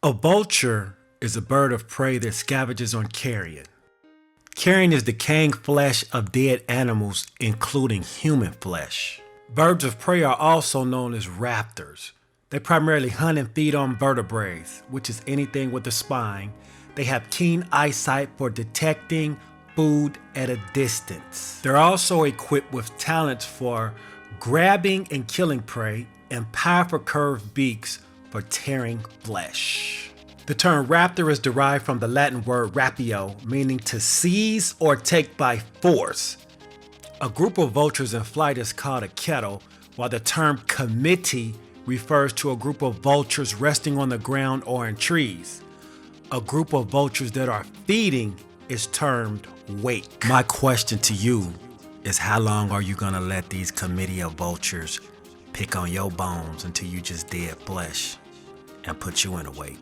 A vulture is a bird of prey that scavenges on carrion. Carrion is decaying flesh of dead animals, including human flesh. Birds of prey are also known as raptors. They primarily hunt and feed on vertebrates, which is anything with a spine. They have keen eyesight for detecting food at a distance. They're also equipped with talents for grabbing and killing prey and powerful curved beaks for tearing flesh. The term raptor is derived from the Latin word rapio, meaning to seize or take by force. A group of vultures in flight is called a kettle, while the term committee refers to a group of vultures resting on the ground or in trees. A group of vultures that are feeding is termed wake. My question to you is, how long are you gonna let these committee of vultures pick on your bones until you just dead flesh and put you in a wake?